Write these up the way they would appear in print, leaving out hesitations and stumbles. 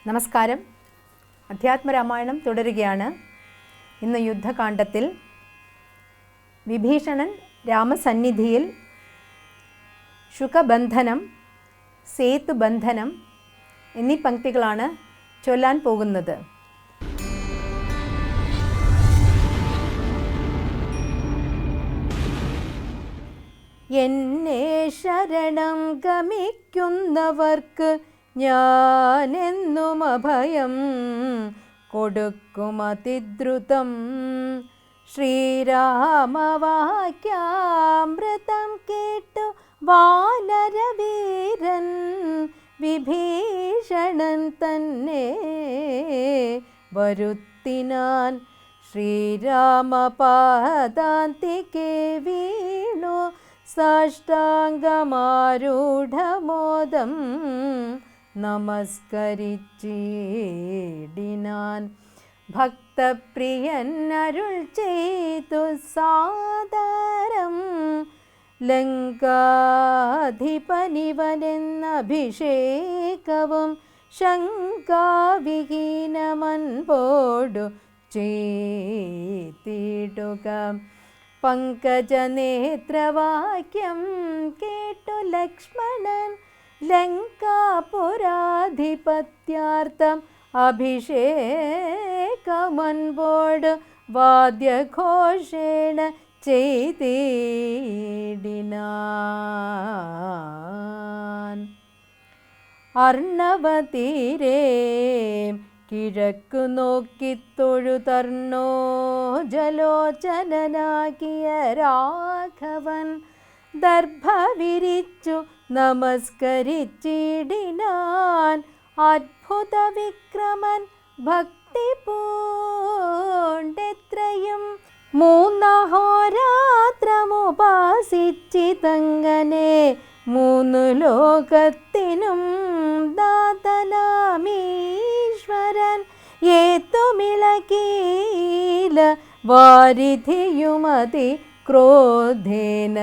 നമസ്കാരം. അധ്യാത്മരാമായണം തുടരുകയാണ്. ഇന്ന് യുദ്ധകാണ്ഡത്തിൽ വിഭീഷണൻ രാമസന്നിധിയിൽ ശുകബന്ധനം, സേതുബന്ധനം എന്നീ പംക്തികളാണ് ചൊല്ലാൻ പോകുന്നത്. എന്നെ ശരണം ഗമിക്കുന്നവർക്ക് ഞാനെന്നും അഭയം കൊടുക്കും അതിദ്രുതം. ശ്രീരാമവാക്യാമൃതം കേട്ടു വാനരവീരൻ വിഭീഷണൻ തന്നെ വരുത്തിനാൻ. ശ്രീരാമപാദാന്തികെ വീണു സാഷ്ടാംഗമാരൂഢമോദം നമസ്കരിച്ചിടിനാൻ. ഭക്തപ്രിയൻ അരുൾ ചെയ്തു സാദരം ലങ്കാധിപനിവനെന്നഭിഷേകവും ശങ്കാവിഹീനമൻപോടു ചെയ്തിടുക. പങ്കജനേത്രവാക്യം കേട്ടു ലക്ഷ്മണൻ ലങ്കാപുരാധിപത്യാർത്ഥം അഭിഷേകമൻപോട് വാദ്യഘോഷേണ ചെയ്തിടിനാൻ. അർണവതീരേ കിഴക്കു നോക്കി തൊഴുതർണോ ജലോചനാകിയ രാഘവൻ ദർഭ വിരിച്ചു നമസ്കരിച്ചിടിനാൻ. അദ്ഭുത വിക്രമൻ ഭക്തി പൂണ്ടെത്രയും മൂന്നഹോരാത്രമുപാസിച്ചിതങ്ങനെ മൂന്നു ലോകത്തിനും ദാതനാമീശ്വരൻ ഏത്തുമിളകീല വാരിധിയുമതി ക്രോധേന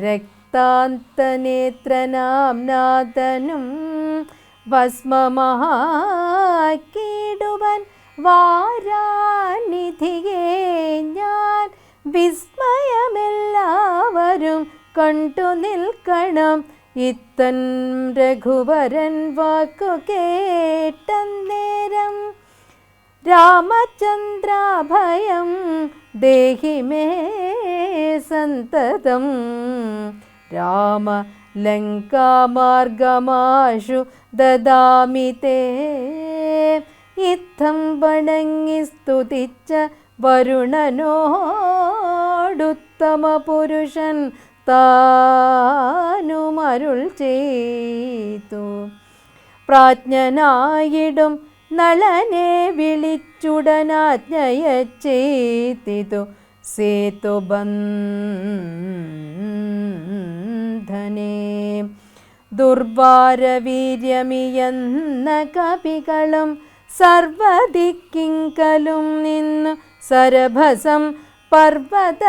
രക്താന്തനേത്രനാം നാഥനും ഭസ്മമാക്കിടുവൻ വാരാനിധിയെ ഞാൻ. വിസ്മയമെല്ലാവരും കണ്ടു നിൽക്കണം. ഇത്തൻ രഘുവരൻ വാക്കു കേട്ടന്നേരം രാമചന്ദ്രാഭയം ദേഹി മേ സന്തതം. രാമ ലങ്കാമാർഗമാശു ദദാമി തേ. ഇത്തം വണങ്ങി സ്തുതിച്ച വരുണനോടുത്തമ പുരുഷൻ താനുമരുൾ ചെയ്തു. പ്രാജ്ഞനായിടും നളനെ വിളിച്ചുടനാജ്ഞയച്ചേതിതു സേതുബന്ധനേ. ദുർവാരവീര്യമിയെന്ന കവികളും സർവദിക്കിങ്കലും നിന്നു സരഭസം പർവത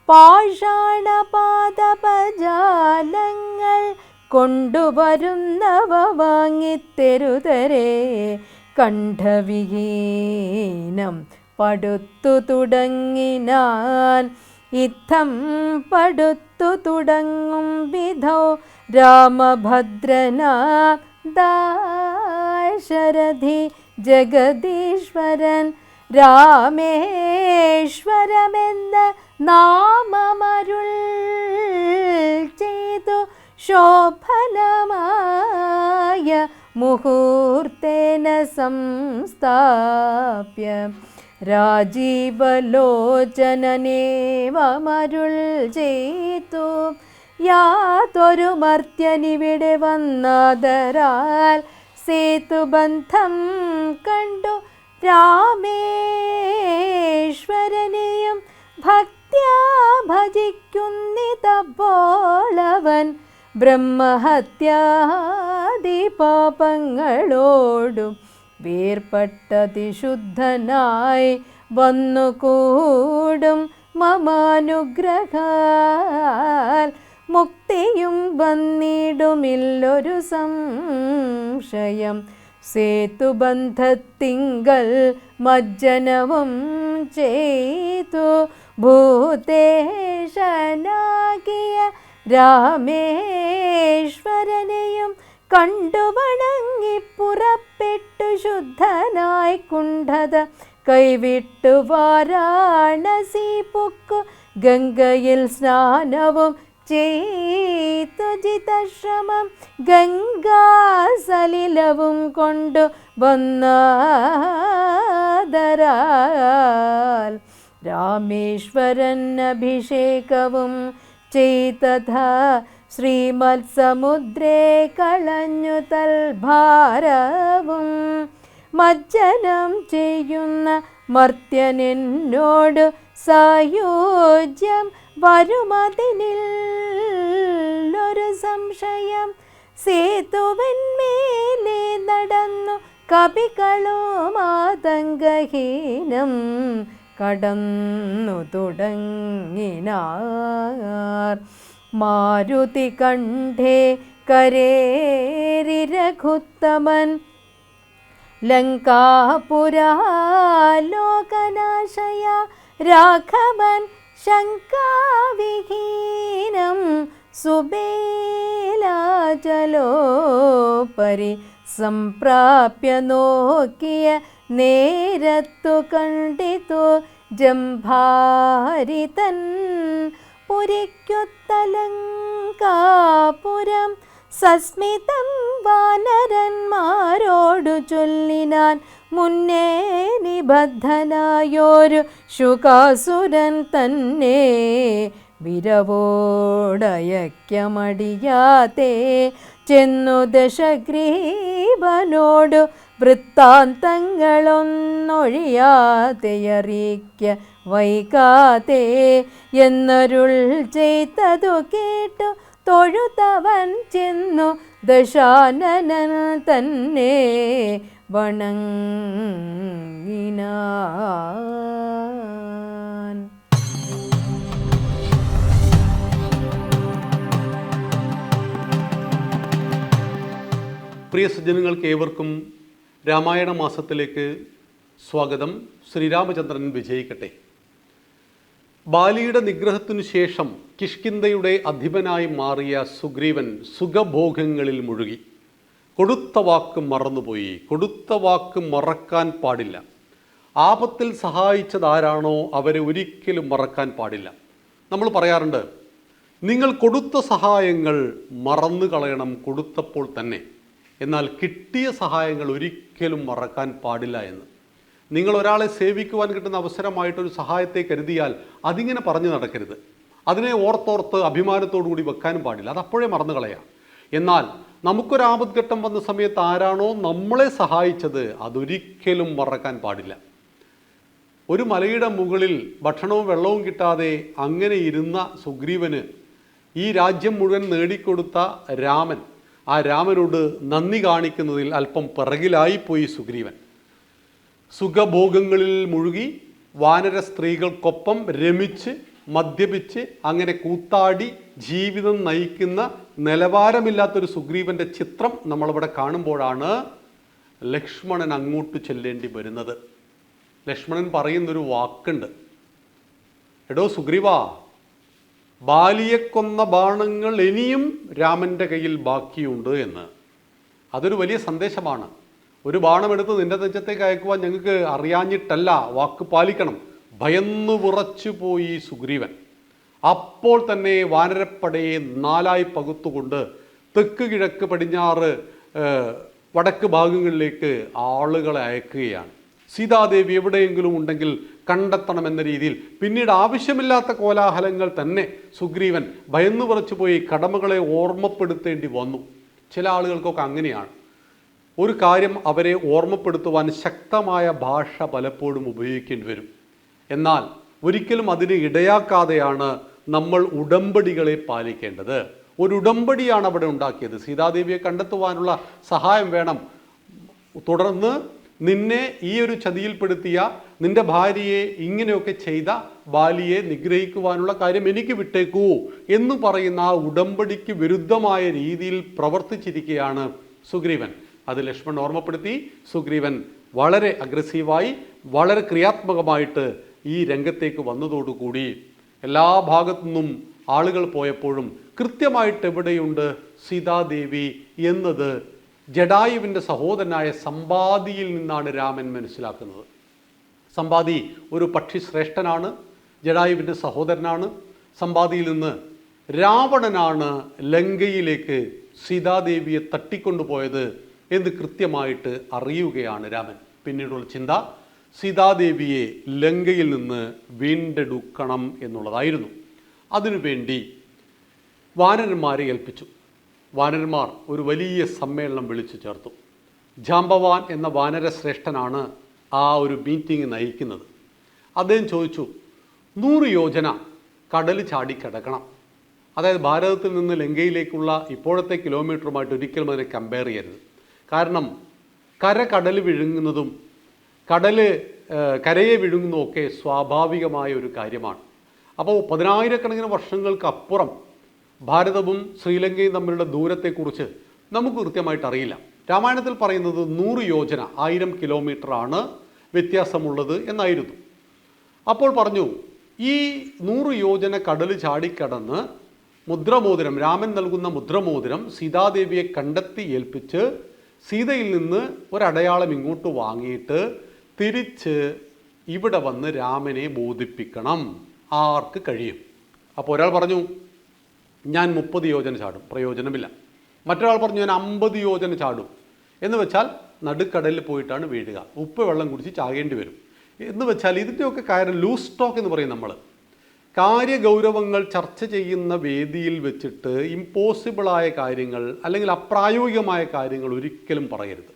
പാഷാണപാദപജാലങ്ങൾ കൊണ്ടുവരുന്നവ വാങ്ങിത്തെരുതരെ കണ്ഠവിഹീനം പടുത്തു തുടങ്ങിനാൻ. ഇത്തം പടുത്തു തുടങ്ങും വിധോ രാമഭദ്രനാ ദാശരഥി ജഗദീശ്വരൻ രാമേശ്വരമെന്ന നാമമരുൾ ചെയ്തു ശോഭനമായ മുഹൂർത്തേന സംസ്ഥാപ്യ രാജീവലോചനനേവമരുൾ ചെയ്തു. യാതൊരു മർത്യനിവിടെ വന്നതരാൽ സേതുബന്ധം കണ്ടു രാമേശ്വരനെയും ഭക്ത്യാ ഭജിക്കുന്നിതപ്പോളവൻ ബ്രഹ്മഹത്യാദി പാപങ്ങളോടും വേർപെട്ടതിശുദ്ധനായി വന്നുകൂടും. മമാനുഗ്രഹാൽ മുക്തിയും വന്നിടുമില്ലൊരു സംശയം. സേതുബന്ധത്തിങ്കൽ മജ്ജനവും ചെയ്തു ഭൂതേശനാകിയ രാമേശ്വരനെയും കണ്ടു വണങ്ങി പുറപ്പെട്ടു ശുദ്ധനായി കുണ്ഠത കൈവിട്ടു വാരാണസി പൊക്കു ഗംഗയിൽ സ്നാനവും ചെയ്തു ജിതശ്രമം ഗംഗാസലിലവും കൊണ്ടു വന്നദരാൽ രാമേശ്വരൻ അഭിഷേകവും ചെയ്തഥാ ശ്രീമത്സമുദ്രേ കളഞ്ഞു തൽഭാരവും മജ്ജനം ചെയ്യുന്ന മർത്യനെന്നോട് സായുജ്യം വരുമതിനിൽ ഒരു സംശയം സേതുവിന്മേലെ നടന്നു കവികളും ആതങ്കഹീനം കടന്നു തുടങ്ങിനാർ മാരുതി കണ്ഠേ കരേരി രഘുത്തമൻ ലങ്കാപുരാലോകനാശയ രാഘവൻ ശങ്കാവിഹീനം സുബേലാചലോപരി സംപ്രാപ്യ നോക്കിയ നേരത്തു കണ്ടിതു ജംഭാരിതൻ പുരിക്കൊത്തലങ്കാപുരം സസ്മിതം വാനരന്മാരോടു ചൊല്ലിനാൻ മുന്നേ നിബദ്ധനായൊരു ശുകാസുരൻ തന്നെ വിരവോടയക്യമടിയാതെ ചെന്നു ദശഗ്രീവനോടു വൃത്താന്തങ്ങളൊന്നൊഴിയാതെയറിയിക്ക വൈകാതെ എന്നരുൾ ചെയ്തതു കേട്ടു തൊഴുതവൻ ചെന്നു ദശാനനൻ തന്നെ വണങ്ങിനാൻ. പ്രിയ സജ്ജനങ്ങൾക്ക് ഏവർക്കും രാമായണ മാസത്തിലേക്ക് സ്വാഗതം. ശ്രീരാമചന്ദ്രൻ വിജയിക്കട്ടെ. ബാലിയുടെ നിഗ്രഹത്തിനു ശേഷം കിഷ്കിന്ധയുടെ അധിപനായി മാറിയ സുഗ്രീവൻ സുഖഭോഗങ്ങളിൽ മുഴുകി. കൊടുത്ത വാക്ക് മറന്നുപോയി. കൊടുത്ത വാക്ക് മറക്കാൻ പാടില്ല. ആപത്തിൽ സഹായിച്ചതാരാണോ അവരെ ഒരിക്കലും മറക്കാൻ പാടില്ല. നമ്മൾ പറയാറുണ്ട്, നിങ്ങൾ കൊടുത്ത സഹായങ്ങൾ മറന്നു കളയണം കൊടുത്തപ്പോൾ തന്നെ. എന്നാൽ കിട്ടിയ സഹായങ്ങൾ ഒരിക്കലും മറക്കാൻ പാടില്ല എന്ന്. നിങ്ങൾ ഒരാളെ സേവിക്കുവാൻ കിട്ടുന്ന അവസരമായിട്ടൊരു സഹായത്തെ കരുതിയാൽ അതിങ്ങനെ പറഞ്ഞു നടക്കരുത്. അതിനെ ഓർത്തോർത്ത് അഭിമാനത്തോടു കൂടി വെക്കാനും പാടില്ല. അതപ്പോഴേ മറന്നു കളയാം. എന്നാൽ നമുക്കൊരാപത്ഘട്ടം വന്ന സമയത്ത് ആരാണോ നമ്മളെ സഹായിച്ചത് അതൊരിക്കലും മറക്കാൻ പാടില്ല. ഒരു മലയുടെ മുകളിൽ ഭക്ഷണവും വെള്ളവും കിട്ടാതെ അങ്ങനെ ഇരുന്ന സുഗ്രീവന് ഈ രാജ്യം മുഴുവൻ നേടിക്കൊടുത്ത രാമൻ, ആ രാമനോട് നന്ദി കാണിക്കുന്നതിൽ അല്പം പിറകിലായിപ്പോയി സുഗ്രീവൻ. സുഖഭോഗങ്ങളിൽ മുഴുകി വാനര സ്ത്രീകൾക്കൊപ്പം രമിച്ച് മദ്യപിച്ച് അങ്ങനെ കൂത്താടി ജീവിതം നയിക്കുന്ന നിലവാരമില്ലാത്തൊരു സുഗ്രീവൻ്റെ ചിത്രം നമ്മളിവിടെ കാണുമ്പോഴാണ് ലക്ഷ്മണൻ അങ്ങോട്ട് ചെല്ലേണ്ടി വരുന്നത്. ലക്ഷ്മണൻ പറയുന്നൊരു വാക്കുണ്ട്, എടോ സുഗ്രീവാ, ബാലിയെ കൊന്ന ബാണങ്ങൾ ഇനിയും രാമൻ്റെ കയ്യിൽ ബാക്കിയുണ്ട് എന്ന്. അതൊരു വലിയ സന്ദേശമാണ്. ഒരു ബാണമെടുത്ത് നിന്റെ നെഞ്ചത്തേക്ക് അയക്കുവാൻ ഞങ്ങൾക്ക് അറിയാഞ്ഞിട്ടല്ല, വാക്ക് പാലിക്കണം. ഭയന്നു വിറച്ചു പോയി സുഗ്രീവൻ. അപ്പോൾ തന്നെ വാനരപ്പടയെ നാലായി പകുത്തുകൊണ്ട് തെക്ക് കിഴക്ക് പടിഞ്ഞാറ് വടക്ക് ഭാഗങ്ങളിലേക്ക് ആളുകളെ അയക്കുകയാണ്. സീതാദേവി എവിടെയെങ്കിലും ഉണ്ടെങ്കിൽ കണ്ടെത്തണമെന്ന രീതിയിൽ പിന്നീട് ആവശ്യമില്ലാത്ത കോലാഹലങ്ങൾ തന്നെ സുഗ്രീവൻ ഭയന്നു വിറച്ചു പോയി കടമകളെ ഓർമ്മപ്പെടുത്തേണ്ടി വന്നു. ചില ആളുകൾക്കൊക്കെ അങ്ങനെയാണ്. ഒരു കാര്യം അവരെ ഓർമ്മപ്പെടുത്തുവാൻ ശക്തമായ ഭാഷ പലപ്പോഴും ഉപയോഗിക്കേണ്ടി വരും. എന്നാൽ ഒരിക്കലും അതിന് ഇടയാക്കാതെയാണ് നമ്മൾ ഉടമ്പടികളെ പാലിക്കേണ്ടത്. ഒരു ഉടമ്പടിയാണ് അവിടെ ഉണ്ടാക്കിയത്. സീതാദേവിയെ കണ്ടെത്തുവാനുള്ള സഹായം വേണം. തുടർന്ന് നിന്നെ ഈ ഒരു ചതിയിൽപ്പെടുത്തിയ നിന്റെ ഭാര്യയെ ഇങ്ങനെയൊക്കെ ചെയ്ത ബാലിയെ നിഗ്രഹിക്കുവാനുള്ള കാര്യം എനിക്ക് വിട്ടേക്കൂ എന്ന് പറയുന്ന ആ ഉടമ്പടിക്ക് വിരുദ്ധമായ രീതിയിൽ പ്രവർത്തിച്ചിരിക്കുകയാണ് സുഗ്രീവൻ. അത് ലക്ഷ്മണൻ ഓർമ്മപ്പെടുത്തി. സുഗ്രീവൻ വളരെ അഗ്രസീവായി വളരെ ക്രിയാത്മകമായിട്ട് ഈ രംഗത്തേക്ക് വന്നതോടുകൂടി എല്ലാ ഭാഗത്തു നിന്നും ആളുകൾ പോയപ്പോഴും കൃത്യമായിട്ട് എവിടെയുണ്ട് സീതാദേവി എന്നത് ജടായുവിൻ്റെ സഹോദരനായ സമ്പാദിയിൽ നിന്നാണ് രാമൻ മനസ്സിലാക്കുന്നത്. സമ്പാദി ഒരു പക്ഷി ശ്രേഷ്ഠനാണ്, ജടായുവിൻ്റെ സഹോദരനാണ്. സമ്പാദിയിൽ നിന്ന് രാവണനാണ് ലങ്കയിലേക്ക് സീതാദേവിയെ തട്ടിക്കൊണ്ടുപോയത് എന്ന് കൃത്യമായിട്ട് അറിയുകയാണ് രാമൻ. പിന്നീടുള്ള ചിന്ത സീതാദേവിയെ ലങ്കയിൽ നിന്ന് വീണ്ടെടുക്കണം എന്നുള്ളതായിരുന്നു. അതിനുവേണ്ടി വാനരന്മാരെ ഏൽപ്പിച്ചു. വാനരന്മാർ ഒരു വലിയ സമ്മേളനം വിളിച്ചു ചേർത്തു. ജാംബവാൻ എന്ന വാനരശ്രേഷ്ഠനാണ് ആ ഒരു മീറ്റിംഗ് നയിക്കുന്നത്. അദ്ദേഹം ചോദിച്ചു, 100 യോജന കടൽ ചാടി കിടക്കണം. അതായത് ഭാരതത്തിൽ നിന്ന് ലങ്കയിലേക്കുള്ള ഇപ്പോഴത്തെ കിലോമീറ്ററുമായിട്ട് ഒരിക്കലും അതിനെ കമ്പയർ ചെയ്യരുത്. കാരണം കടൽ വിഴുങ്ങുന്നതും കരയെ വിഴുങ്ങുന്നതുമൊക്കെ സ്വാഭാവികമായ ഒരു കാര്യമാണ്. അപ്പോൾ 10,000-കണക്കിന് വർഷങ്ങൾക്കപ്പുറം ഭാരതവും ശ്രീലങ്കയും തമ്മിലുള്ള ദൂരത്തെക്കുറിച്ച് നമുക്ക് കൃത്യമായിട്ട് അറിയില്ല. രാമായണത്തിൽ പറയുന്നത് 100 യോജന 1000 കിലോമീറ്ററാണ് വ്യത്യാസമുള്ളത് എന്നായിരുന്നു. അപ്പോൾ പറഞ്ഞു, ഈ 100 യോജന കടൽ ചാടിക്കടന്ന് മുദ്രമോതിരം, രാമൻ നൽകുന്ന മുദ്രമോതിരം സീതാദേവിയെ കണ്ടെത്തി ഏൽപ്പിച്ച് സീതയിൽ നിന്ന് ഒരടയാളം ഇങ്ങോട്ട് വാങ്ങിയിട്ട് തിരിച്ച് ഇവിടെ വന്ന് രാമനെ ബോധിപ്പിക്കണം. ആർക്ക് കഴിയും? അപ്പോൾ ഒരാൾ പറഞ്ഞു, ഞാൻ 30 യോജന ചാടും, പ്രയോജനമില്ല. മറ്റൊരാൾ പറഞ്ഞു, ഞാൻ 50 യോജന ചാടും. എന്ന് വെച്ചാൽ നടുക്കടലിൽ പോയിട്ടാണ് വീഴുക, ഉപ്പ് വെള്ളം കുടിച്ച് ചാകേണ്ടി വരും. എന്ന് വെച്ചാൽ ഇതിൻ്റെയൊക്കെ കാര്യം ലൂസ് ടോക്ക് എന്ന് പറയും നമ്മൾ. കാര്യഗൗരവങ്ങൾ ചർച്ച ചെയ്യുന്ന വേദിയിൽ വെച്ചിട്ട് ഇമ്പോസിബിളായ കാര്യങ്ങൾ അല്ലെങ്കിൽ അപ്രായോഗികമായ കാര്യങ്ങൾ ഒരിക്കലും പറയരുത്.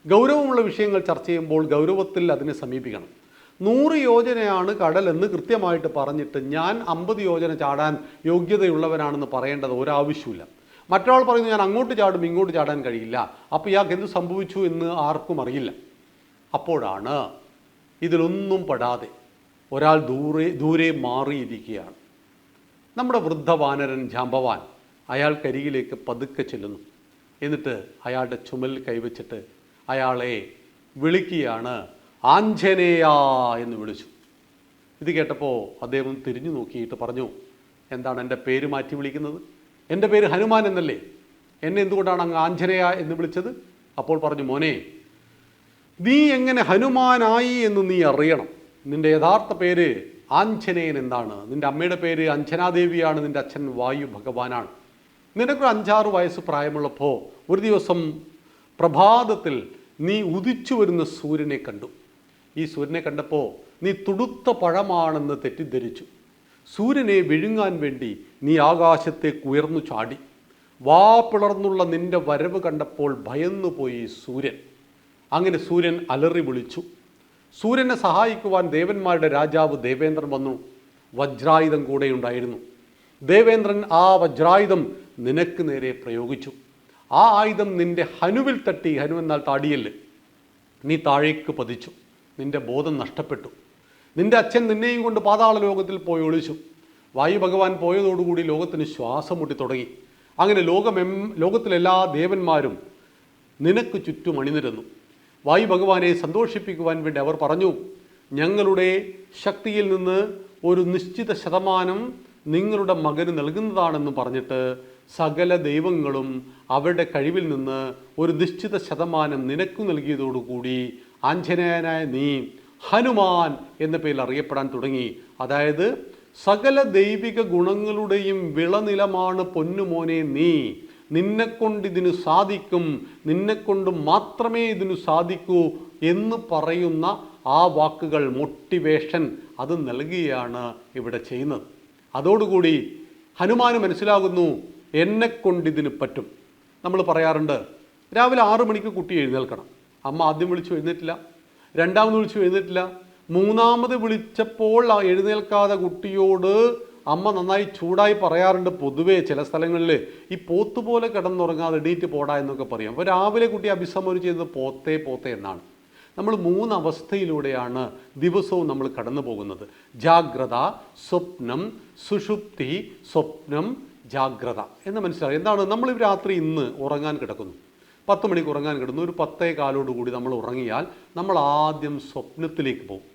ഗൗരവമുള്ള വിഷയങ്ങൾ ചർച്ച ചെയ്യുമ്പോൾ ഗൗരവത്തിൽ അതിനെ സമീപിക്കണം. 100 യോജനയാണ് കടലെന്ന് കൃത്യമായിട്ട് പറഞ്ഞിട്ട് ഞാൻ 50 യോജന ചാടാൻ യോഗ്യതയുള്ളവനാണെന്ന് പറയേണ്ടത് ഒരാവശ്യമില്ല. മറ്റൊരാൾ പറയുന്നു, ഞാൻ അങ്ങോട്ട് ചാടും ഇങ്ങോട്ട് ചാടാൻ കഴിയില്ല, അപ്പോൾ ഇയാൾക്ക് എന്ത് സംഭവിച്ചു എന്ന് ആർക്കും അറിയില്ല. അപ്പോഴാണ് ഇതിലൊന്നും പെടാതെ ഒരാൾ ദൂരെ മാറിയിരിക്കുകയാണ്. നമ്മുടെ വൃദ്ധവാനരൻ ജാംബവാൻ അയാൾക്കരികിലേക്ക് പതുക്കെ ചെല്ലുന്നു. എന്നിട്ട് അയാളുടെ ചുമലിൽ കൈവച്ചിട്ട് അയാളെ വിളിക്കുകയാണ്, ആഞ്ജനേയ എന്ന് വിളിച്ചു. ഇത് കേട്ടപ്പോൾ അദ്ദേഹം തിരിഞ്ഞു നോക്കിയിട്ട് പറഞ്ഞു, എന്താണ് എൻ്റെ പേര് മാറ്റി വിളിക്കുന്നത്? എൻ്റെ പേര് ഹനുമാൻ എന്നല്ലേ, എന്നെ എന്തുകൊണ്ടാണ് അങ്ങ് ആഞ്ജനേയ എന്ന് വിളിച്ചത്? അപ്പോൾ പറഞ്ഞു, മോനെ, നീ എങ്ങനെ ഹനുമാനായി എന്ന് നീ അറിയണം. നിൻ്റെ യഥാർത്ഥ പേര് ആഞ്ജനേയൻ എന്നാണ്. നിൻ്റെ അമ്മയുടെ പേര് അഞ്ജനാദേവിയാണ്, നിൻ്റെ അച്ഛൻ വായു ഭഗവാനാണ്. നിനക്കൊരു 5-6 വയസ്സ് പ്രായമുള്ളപ്പോൾ ഒരു ദിവസം പ്രഭാതത്തിൽ നീ ഉദിച്ചു വരുന്ന സൂര്യനെ കണ്ടു. ഈ സൂര്യനെ കണ്ടപ്പോൾ നീ തുടുത്ത പഴമാണെന്ന് തെറ്റിദ്ധരിച്ചു. സൂര്യനെ വിഴുങ്ങാൻ വേണ്ടി നീ ആകാശത്തേക്ക് ഉയർന്നു ചാടി. വാ പിളർന്നുള്ള നിൻ്റെ വരവ് കണ്ടപ്പോൾ ഭയന്നുപോയി സൂര്യൻ. അങ്ങനെ സൂര്യൻ അലറി വിളിച്ചു. സൂര്യനെ സഹായിക്കുവാൻ ദേവന്മാരുടെ രാജാവ് ദേവേന്ദ്രൻ വന്നു. വജ്രായുധം കൂടെ ഉണ്ടായിരുന്നു. ദേവേന്ദ്രൻ ആ വജ്രായുധം നിനക്ക് നേരെ പ്രയോഗിച്ചു. ആ ആയുധം നിൻ്റെ ഹനുവിൽ തട്ടി. ഹനു എന്നാൽ താടിയല്. നീ താഴേക്ക് പതിച്ചു. നിൻ്റെ ബോധം നഷ്ടപ്പെട്ടു. നിൻ്റെ അച്ഛൻ നിന്നെയും കൊണ്ട് പാതാള ലോകത്തിൽ പോയി ഒളിച്ചു. വായു ഭഗവാൻ പോയതോടുകൂടി ലോകത്തിന് ശ്വാസം മുട്ടി തുടങ്ങി. അങ്ങനെ ലോകത്തിലെല്ലാ ദേവന്മാരും നിനക്ക് ചുറ്റും അണിനിരന്നു. വായു ഭഗവാനെ സന്തോഷിപ്പിക്കുവാൻ വേണ്ടി അവർ പറഞ്ഞു, ഞങ്ങളുടെ ശക്തിയിൽ നിന്ന് ഒരു നിശ്ചിത ശതമാനം നിങ്ങളുടെ മകന് നൽകുന്നതാണെന്ന് പറഞ്ഞിട്ട് സകല ദൈവങ്ങളും അവരുടെ കഴിവിൽ നിന്ന് ഒരു നിശ്ചിത ശതമാനം നിനക്ക് നൽകിയതോടുകൂടി ആഞ്ജനേയനായ നീ ഹനുമാൻ എന്ന പേരിൽ അറിയപ്പെടാൻ തുടങ്ങി. അതായത് സകല ദൈവിക ഗുണങ്ങളുടെയും വിളനിലമാണ് പൊന്നുമോനെ നീ. നിന്നെക്കൊണ്ടിതിന് സാധിക്കും, നിന്നെക്കൊണ്ട് മാത്രമേ ഇതിനു സാധിക്കൂ എന്ന് പറയുന്ന ആ വാക്കുകൾ, മോട്ടിവേഷൻ, അത് നൽകുകയാണ് ഇവിടെ ചെയ്യുന്നത്. അതോടുകൂടി ഹനുമാന് മനസ്സിലാകുന്നു, എന്നെക്കൊണ്ടിതിന് പറ്റും. നമ്മൾ പറയാറുണ്ട്, രാവിലെ 6 മണിക്ക് കുട്ടി എഴുന്നേൽക്കണം. അമ്മ ആദ്യം വിളിച്ചു എഴുന്നേറ്റില്ല, രണ്ടാമത് വിളിച്ചു എഴുന്നേറ്റില്ല, മൂന്നാമത് വിളിച്ചപ്പോൾ എഴുന്നേൽക്കാതെ കുട്ടിയോട് അമ്മ നന്നായി ചൂടായി പറയാറുണ്ട്. പൊതുവേ ചില സ്ഥലങ്ങളിൽ ഈ പോത്തുപോലെ കിടന്നുറങ്ങാതെ എണീറ്റ് പോടാ എന്നൊക്കെ പറയും. അപ്പോൾ രാവിലെ കുട്ടി അഭിസംബോധന ചെയ്യുന്നത് പോത്തേ പോത്തേ എന്നാണ്. നമ്മൾ 3 അവസ്ഥയിലൂടെയാണ് ദിവസവും നമ്മൾ കടന്നു പോകുന്നത്. ജാഗ്രത, സ്വപ്നം, സുഷുപ്തി, സ്വപ്നം, ജാഗ്രത എന്ന് മനസ്സിലായി. എന്താണ്? നമ്മൾ രാത്രി ഇന്ന് ഉറങ്ങാൻ കിടക്കുന്നു. 10 മണിക്ക് ഉറങ്ങാൻ കിടന്നു, ഒരു 10:15 കൂടി നമ്മൾ ഉറങ്ങിയാൽ നമ്മൾ ആദ്യം സ്വപ്നത്തിലേക്ക് പോകും.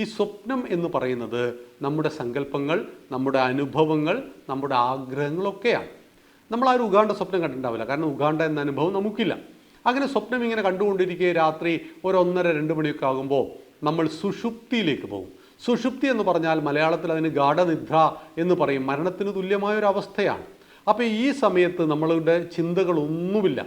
ഈ സ്വപ്നം എന്ന് പറയുന്നത് നമ്മുടെ സങ്കല്പങ്ങൾ, നമ്മുടെ അനുഭവങ്ങൾ, നമ്മുടെ ആഗ്രഹങ്ങളൊക്കെയാണ്. നമ്മളാരും ഉഗാണ്ട സ്വപ്നം കണ്ടിട്ടുണ്ടാവില്ല, കാരണം ഉഗാണ്ട എന്ന അനുഭവം നമുക്കില്ല. അങ്ങനെ സ്വപ്നം ഇങ്ങനെ കണ്ടുകൊണ്ടിരിക്കുക രാത്രി 1:30-2 മണിയൊക്കെ ആകുമ്പോൾ നമ്മൾ സുഷുപ്തിയിലേക്ക് പോകും. സുഷുപ്തി എന്ന് പറഞ്ഞാൽ മലയാളത്തിൽ അതിന് ഗാഢനിദ്ര എന്ന് പറയും, മരണത്തിന് തുല്യമായൊരവസ്ഥയാണ്. അപ്പോൾ ഈ സമയത്ത് നമ്മളുടെ ചിന്തകളൊന്നുമില്ല.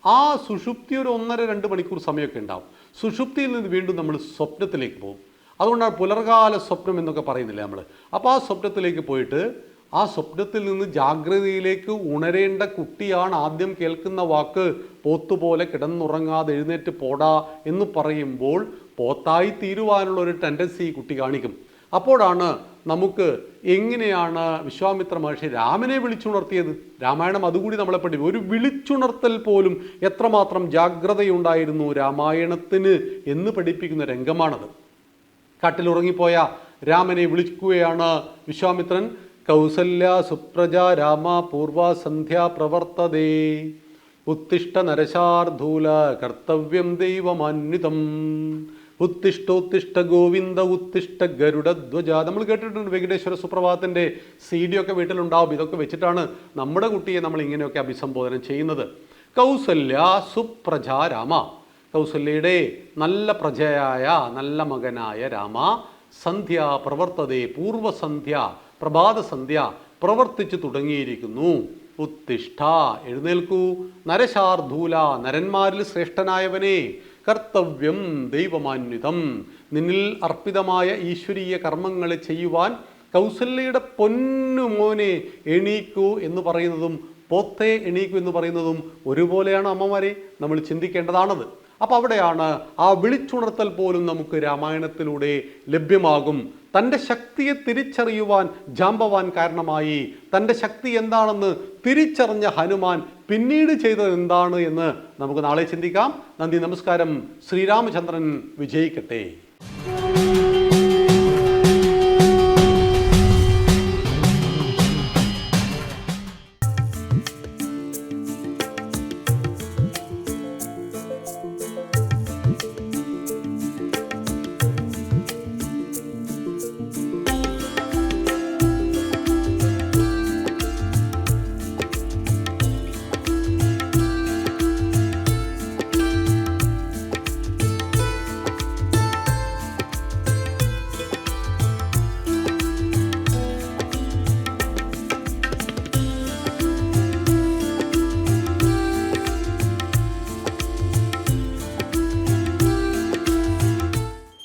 ആ സുഷുപ്തി ഒരു 1.5-2 മണിക്കൂർ സമയമൊക്കെ ഉണ്ടാവും. സുഷുപ്തിയിൽ നിന്ന് വീണ്ടും നമ്മൾ സ്വപ്നത്തിലേക്ക് പോകും. അതുകൊണ്ടാണ് പുലർകാല സ്വപ്നം എന്നൊക്കെ പറയുന്നില്ല നമ്മൾ. അപ്പോൾ ആ സ്വപ്നത്തിലേക്ക് പോയിട്ട് ആ സ്വപ്നത്തിൽ നിന്ന് ജാഗ്രതയിലേക്ക് ഉണരേണ്ട കുട്ടിയാണ് ആദ്യം കേൾക്കുന്ന വാക്ക് പോത്തുപോലെ കിടന്നുറങ്ങാതെ എഴുന്നേറ്റ് പോടാ എന്ന് പറയുമ്പോൾ പോത്തായി തീരുവാനുള്ള ഒരു ടെൻഡൻസി കുട്ടി കാണിക്കും. അപ്പോഴാണ് നമുക്ക് എങ്ങനെയാണ് വിശ്വാമിത്ര മഹർഷി രാമനെ വിളിച്ചുണർത്തിയത്. രാമായണം അതുകൂടി നമ്മളെ പഠിക്കും. ഒരു വിളിച്ചുണർത്തൽ പോലും എത്രമാത്രം ജാഗ്രതയുണ്ടായിരുന്നു രാമായണത്തിന് എന്ന് പഠിപ്പിക്കുന്ന രംഗമാണത്. കാട്ടിലുറങ്ങിപ്പോയ രാമനെ വിളിക്കുകയാണ് വിശ്വാമിത്രൻ. കൗസല്യ സുപ്രജ രാമ പൂർവ സന്ധ്യ പ്രവർത്തതേ ഉത്തിഷ്ഠ നരശാർധൂല കർത്തവ്യം ദൈവമാന്വിതം ഉത്തിഷ്ഠോത്തിഷ്ഠ ഗോവിന്ദ ഉത്തിഷ്ഠ ഗരുഡധ്വജ. നമ്മൾ കേട്ടിട്ടുണ്ട് വെങ്കടേശ്വര സുപ്രഭാതത്തിൻ്റെ CD ഒക്കെ വീട്ടിലുണ്ടാവും. ഇതൊക്കെ വെച്ചിട്ടാണ് നമ്മുടെ കുട്ടിയെ നമ്മൾ ഇങ്ങനെയൊക്കെ അഭിസംബോധന ചെയ്യുന്നത്. കൗസല്യ സുപ്രജ രാമ, കൗസല്യയുടെ നല്ല പ്രജയായ നല്ല മകനായ രാമ, സന്ധ്യ പ്രവർത്തതേ പൂർവസന്ധ്യ പ്രഭാതസന്ധ്യ പ്രവർത്തിച്ചു തുടങ്ങിയിരിക്കുന്നു. ഉത്തിഷ്ഠ എഴുന്നേൽക്കൂ, നരശാർധൂല നരന്മാരിൽ ശ്രേഷ്ഠനായവനെ, കർത്തവ്യം ദൈവമാന്വിതം നിന്നിൽ അർപ്പിതമായ ഈശ്വരീയ കർമ്മങ്ങളെ ചെയ്യുവാൻ കൗസല്യയുടെ പൊന്നുമോനെ എണീക്കൂ എന്ന് പറയുന്നതും പോത്തെ എണീക്കൂ എന്ന് പറയുന്നതും ഒരുപോലെയാണ് അമ്മമാരെ, നമ്മൾ ചിന്തിക്കേണ്ടതാണത്. അപ്പോൾ അവിടെയാണ് ആ വിളിച്ചുണർത്തൽ പോലും നമുക്ക് രാമായണത്തിലൂടെ ലഭ്യമാകും. തൻ്റെ ശക്തിയെ തിരിച്ചറിയുവാൻ ജാമ്പവാൻ കാരണമായി, തൻ്റെ ശക്തി എന്താണെന്ന് തിരിച്ചറിഞ്ഞ ഹനുമാൻ പിന്നീട് ചെയ്തത് എന്താണ് എന്ന് നമുക്ക് നാളെ ചിന്തിക്കാം. നന്ദി, നമസ്കാരം. ശ്രീരാമചന്ദ്രൻ വിജയിക്കട്ടെ.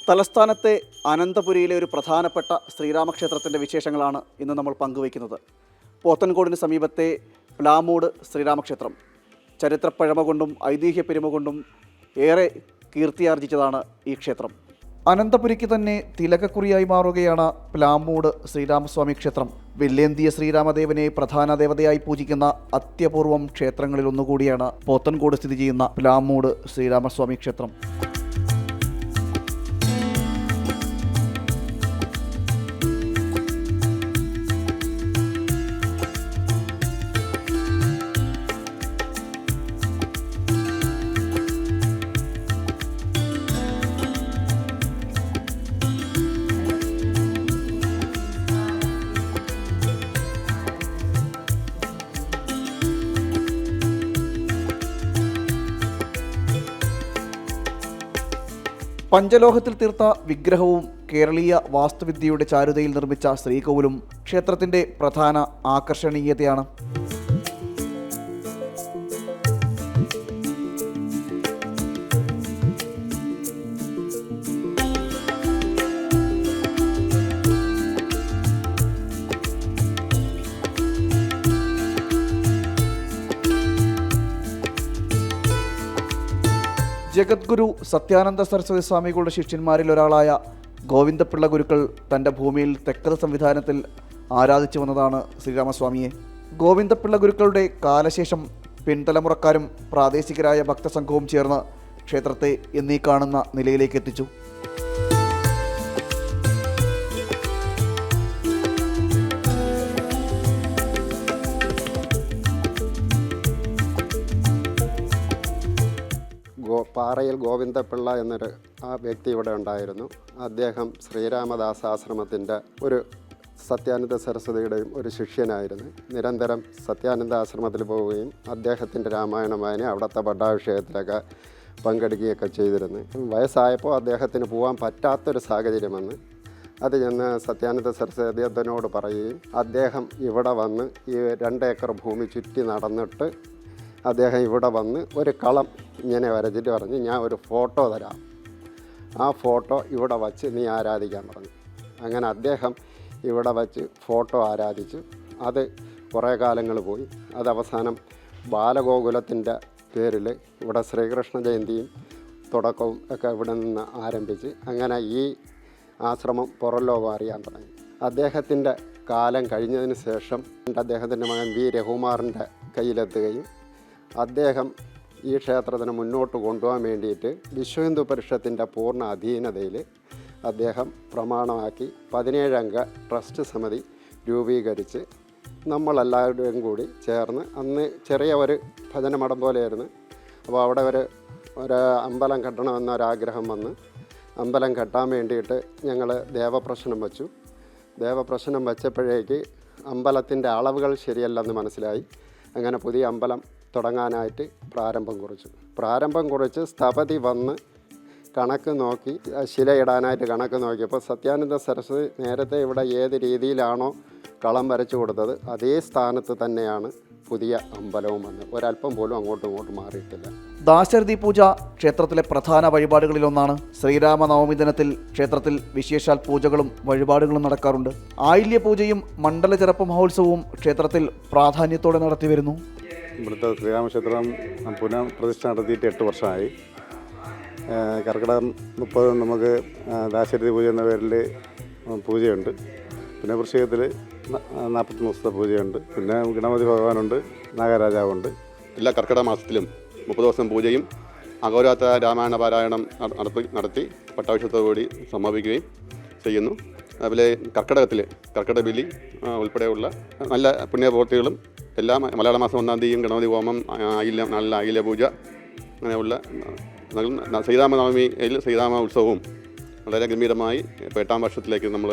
തലസ്ഥാനത്തെ അനന്തപുരിയിലെ ഒരു പ്രധാനപ്പെട്ട ശ്രീരാമക്ഷേത്രത്തിൻ്റെ വിശേഷങ്ങളാണ് ഇന്ന് നമ്മൾ പങ്കുവയ്ക്കുന്നത്. പോത്തൻകോടിന് സമീപത്തെ പ്ലാമൂട് ശ്രീരാമക്ഷേത്രം ചരിത്രപ്പഴമ കൊണ്ടും ഐതിഹ്യ പെരുമ കൊണ്ടും ഏറെ കീർത്തിയാർജിച്ചതാണ് ഈ ക്ഷേത്രം. അനന്തപുരിക്ക് തന്നെ തിലകക്കുറിയായി മാറുകയാണ് പ്ലാമൂട് ശ്രീരാമസ്വാമി ക്ഷേത്രം. വെല്ലേന്തിയ ശ്രീരാമദേവനെ പ്രധാന ദേവതയായി പൂജിക്കുന്ന അത്യപൂർവം ക്ഷേത്രങ്ങളിൽ ഒന്നുകൂടിയാണ് പോത്തൻകോട് സ്ഥിതി ചെയ്യുന്ന പ്ലാമൂട് ശ്രീരാമസ്വാമി ക്ഷേത്രം. പഞ്ചലോഹത്തിൽ തീർത്ത വിഗ്രഹവും കേരളീയ വാസ്തുവിദ്യയുടെ ചാരുതയിൽ നിർമ്മിച്ച ശ്രീകോവിലും ക്ഷേത്രത്തിൻ്റെ പ്രധാന ആകർഷണീയതയാണ്. ജഗദ്ഗുരു സത്യാനന്ദ സരസ്വതി സ്വാമികളുടെ ശിഷ്യന്മാരിൽ ഒരാളായ ഗോവിന്ദപിള്ള ഗുരുക്കൾ തൻ്റെ ഭൂമിയിൽ തെക്കത് സംവിധാനത്തിൽ ആരാധിച്ചു വന്നതാണ് ശ്രീരാമസ്വാമിയെ. ഗോവിന്ദപിള്ള ഗുരുക്കളുടെ കാലശേഷം പിൻതലമുറക്കാരും പ്രാദേശികരായ ഭക്തസംഘവും ചേർന്ന് ക്ഷേത്രത്തെ എന്നീ കാണുന്ന നിലയിലേക്ക് എത്തിച്ചു. പാറയിൽ ഗോവിന്ദപിള്ള എന്നൊരു വ്യക്തി ഇവിടെ ഉണ്ടായിരുന്നു. അദ്ദേഹം ശ്രീരാമദാസ് ആശ്രമത്തിൻ്റെ ഒരു സത്യാനന്ദ സരസ്വതിയുടെയും ഒരു ശിഷ്യനായിരുന്നു. നിരന്തരം സത്യാനന്ദ ആശ്രമത്തിൽ പോവുകയും അദ്ദേഹത്തിൻ്റെ രാമായണ വായന അവിടുത്തെ പട്ടാഭിഷേകത്തിലൊക്കെ പങ്കെടുക്കുകയൊക്കെ ചെയ്തിരുന്നു. വയസ്സായപ്പോൾ അദ്ദേഹത്തിന് പോകാൻ പറ്റാത്തൊരു സാഹചര്യം വന്ന് അത് ചെന്ന് സത്യാനന്ദ സരസ്വതി അദ്ദേഹത്തിനോട് പറയുകയും അദ്ദേഹം ഇവിടെ വന്ന് ഈ 2 ഏക്കർ ഭൂമി ചുറ്റി നടന്നിട്ട് അദ്ദേഹം ഇവിടെ വന്ന് ഒരു കളം ഇങ്ങനെ വരച്ചിട്ട് പറഞ്ഞ് ഞാൻ ഒരു ഫോട്ടോ തരാം, ആ ഫോട്ടോ ഇവിടെ വച്ച് നീ ആരാധിക്കാൻ പറഞ്ഞു. അങ്ങനെ അദ്ദേഹം ഇവിടെ വച്ച് ഫോട്ടോ ആരാധിച്ചു. അത് കുറേ കാലങ്ങൾ പോയി. അത് അവസാനം ബാലഗോകുലത്തിൻ്റെ പേരിൽ ഇവിടെ ശ്രീകൃഷ്ണ ജയന്തിയും തുടക്കവും ഒക്കെ ഇവിടെ നിന്ന് ആരംഭിച്ച് അങ്ങനെ ഈ ആശ്രമം പുറം ലോകം അറിയാൻ തുടങ്ങി. അദ്ദേഹത്തിൻ്റെ കാലം കഴിഞ്ഞതിന് ശേഷം അദ്ദേഹത്തിൻ്റെ മകൻ വി രഘുമാറിൻ്റെ കയ്യിലെത്തുകയും അദ്ദേഹം ഈ ക്ഷേത്രത്തിന് മുന്നോട്ട് കൊണ്ടുപോകാൻ വേണ്ടിയിട്ട് വിശ്വഹിന്ദു പരിഷത്തിൻ്റെ പൂർണ്ണ അധീനതയിൽ അദ്ദേഹം പ്രമാണമാക്കി 17 അംഗ ട്രസ്റ്റ് സമിതി രൂപീകരിച്ച് നമ്മളെല്ലാവരുടെയും കൂടി ചേർന്ന് അന്ന് ചെറിയ ഒരു ഭജന മഠം പോലെയായിരുന്നു. അപ്പോൾ അവിടെ ഒരു അമ്പലം കെട്ടണമെന്നൊരാഗ്രഹം വന്ന് അമ്പലം കെട്ടാൻ വേണ്ടിയിട്ട് ഞങ്ങൾ ദേവപ്രശ്നം വച്ചു. ദേവപ്രശ്നം വച്ചപ്പോഴേക്ക് അമ്പലത്തിൻ്റെ അളവുകൾ ശരിയല്ലെന്ന് മനസ്സിലായി. അങ്ങനെ പുതിയ അമ്പലം തുടങ്ങാനായിട്ട് പ്രാരംഭം കുറിച്ച് സ്ഥപതി വന്ന് കണക്ക് നോക്കി ശിലയിടാനായിട്ട് കണക്ക് നോക്കിയപ്പോൾ സത്യാനന്ദ സരസ്വതി നേരത്തെ ഇവിടെ ഏത് രീതിയിലാണോ കളം വരച്ചു കൊടുത്തത് അതേ സ്ഥാനത്ത് തന്നെയാണ് പുതിയ അമ്പലവും വന്നത്. ഒരല്പം പോലും അങ്ങോട്ടും ഇങ്ങോട്ടും മാറിയിട്ടില്ല. ദാശരഥി പൂജ ക്ഷേത്രത്തിലെ പ്രധാന വഴിപാടുകളിലൊന്നാണ്. ശ്രീരാമനവമി ദിനത്തിൽ ക്ഷേത്രത്തിൽ വിശേഷാൽ പൂജകളും വഴിപാടുകളും നടക്കാറുണ്ട്. ആയില്യ പൂജയും മണ്ഡലചെറപ്പ് മഹോത്സവവും ക്ഷേത്രത്തിൽ പ്രാധാന്യത്തോടെ നടത്തി വരുന്നു. ഇവിടുത്തെ ശ്രീരാമക്ഷേത്രം പുനഃപ്രതിഷ്ഠ നടത്തിയിട്ട് 8 വർഷമായി. കർക്കിടകം 30 നമുക്ക് ദാശരഥി പൂജ എന്ന പേരിൽ പൂജയുണ്ട്. പിന്നെ വൃശ്ചികത്തിൽ 40 ദിവസത്തെ പൂജയുണ്ട്. പിന്നെ ഗണപതി ഭഗവാനുണ്ട്, നാഗരാജാവുണ്ട്. എല്ലാ കർക്കിടക മാസത്തിലും 30 ദിവസം പൂജയും അഹോരാത്ര രാമായണ പാരായണം നടത്തി പട്ടാഭിഷേകത്തോടുകൂടി സമാപിക്കുകയും ചെയ്യുന്നു. അതുപോലെ കർക്കിടക ബലി ഉൾപ്പെടെയുള്ള നല്ല പുണ്യപ്രവൃത്തികളും എല്ലാ മലയാള മാസം 1-ാം തീയതിയും ഗണപതി ഹോമം, ആയില്യ പൂജ, അങ്ങനെയുള്ള ശ്രീരാമനവമിയിൽ ശ്രീരാമ ഉത്സവവും വളരെ ഗംഭീരമായി 8-ാം വർഷത്തിലേക്ക് നമ്മൾ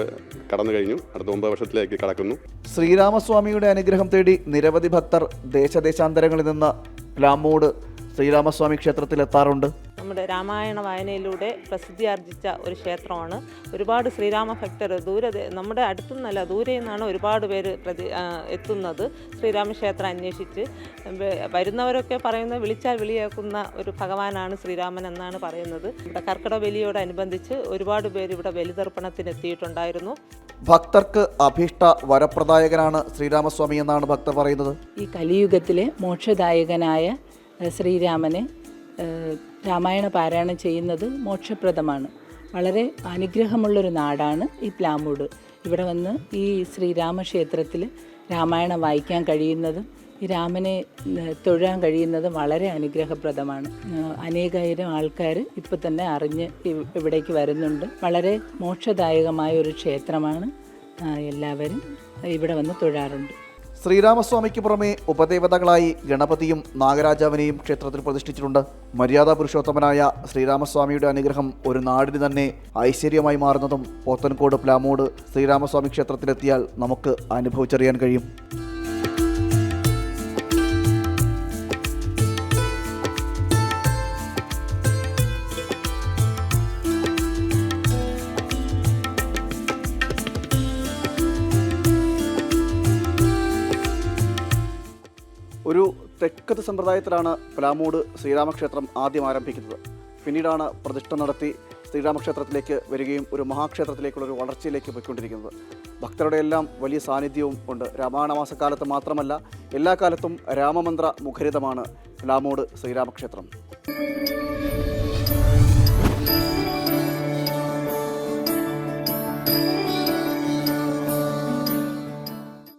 കടന്നു കഴിഞ്ഞു. അടുത്ത 9 വർഷത്തിലേക്ക് കടക്കുന്നു. ശ്രീരാമസ്വാമിയുടെ അനുഗ്രഹം തേടി നിരവധി ഭക്തർ ദേശദേശാന്തരങ്ങളിൽ നിന്ന് പ്ലാമൂട് ശ്രീരാമസ്വാമി ക്ഷേത്രത്തിലെത്താറുണ്ട്. നമ്മുടെ രാമായണ വായനയിലൂടെ പ്രസിദ്ധിയാർജിച്ച ഒരു ക്ഷേത്രമാണ്. ഒരുപാട് ശ്രീരാമ ഭക്തർ നമ്മുടെ അടുത്തുനിന്നല്ല ദൂരെ നിന്നാണ് ഒരുപാട് പേര് എത്തുന്നത് ശ്രീരാമക്ഷേത്രം അന്വേഷിച്ച്. വരുന്നവരൊക്കെ പറയുന്നത് വിളിച്ചാൽ വിളിയേക്കുന്ന ഒരു ഭഗവാനാണ് ശ്രീരാമൻ എന്നാണ് പറയുന്നത്. ഇവിടെ കർക്കിടക ബലിയോടനുബന്ധിച്ച് ഒരുപാട് പേര് ഇവിടെ ബലിതർപ്പണത്തിന് എത്തിയിട്ടുണ്ടായിരുന്നു. ഭക്തർക്ക് അഭീഷ്ട വരപ്രദായകനാണ് ശ്രീരാമസ്വാമി എന്നാണ് ഭക്തർ പറയുന്നത്. ഈ കലിയുഗത്തിലെ മോക്ഷദായകനായ ശ്രീരാമനെ രാമായണ പാരായണം ചെയ്യുന്നത് മോക്ഷപ്രദമാണ്. വളരെ അനുഗ്രഹമുള്ളൊരു നാടാണ് ഈ പ്ലാമൂട്. ഇവിടെ വന്ന് ഈ ശ്രീരാമക്ഷേത്രത്തിൽ രാമായണം വായിക്കാൻ കഴിയുന്നതും ഈ രാമനെ തൊഴാൻ കഴിയുന്നതും വളരെ അനുഗ്രഹപ്രദമാണ്. അനേകായിരം ആൾക്കാർ ഇപ്പോൾ തന്നെ അറിഞ്ഞ് ഇവിടേക്ക് വരുന്നുണ്ട്. വളരെ മോക്ഷദായകമായ ഒരു ക്ഷേത്രമാണ്. എല്ലാവരും ഇവിടെ വന്ന് തൊഴാറുണ്ട്. ശ്രീരാമസ്വാമിക്ക് പുറമെ ഉപദേവതകളായി ഗണപതിയും നാഗരാജാവിനെയും ക്ഷേത്രത്തിൽ പ്രതിഷ്ഠിച്ചിട്ടുണ്ട്. മര്യാദാ പുരുഷോത്തമനായ ശ്രീരാമസ്വാമിയുടെ അനുഗ്രഹം ഒരു നാടിന് തന്നെ ഐശ്വര്യമായി മാറുന്നതും പോത്തൻകോട് പ്ലാമൂട് ശ്രീരാമസ്വാമി ക്ഷേത്രത്തിലെത്തിയാൽ നമുക്ക് അനുഭവിച്ചറിയാൻ കഴിയും. ഒരു തെക്കത്ത് സമ്പ്രദായത്തിലാണ് പ്ലാമൂട് ശ്രീരാമക്ഷേത്രം ആദ്യം ആരംഭിക്കുന്നത്. പിന്നീടാണ് പ്രതിഷ്ഠ നടത്തി ശ്രീരാമക്ഷേത്രത്തിലേക്ക് വരികയും ഒരു മഹാക്ഷേത്രത്തിലേക്കുള്ളൊരു വളർച്ചയിലേക്ക് പോയിക്കൊണ്ടിരിക്കുന്നത്. ഭക്തരുടെ എല്ലാം വലിയ സാന്നിധ്യവും ഉണ്ട്. രാമായണ മാസക്കാലത്ത് മാത്രമല്ല, എല്ലാ കാലത്തും രാമമന്ത്ര മുഖരിതമാണ് പ്ലാമൂട് ശ്രീരാമക്ഷേത്രം.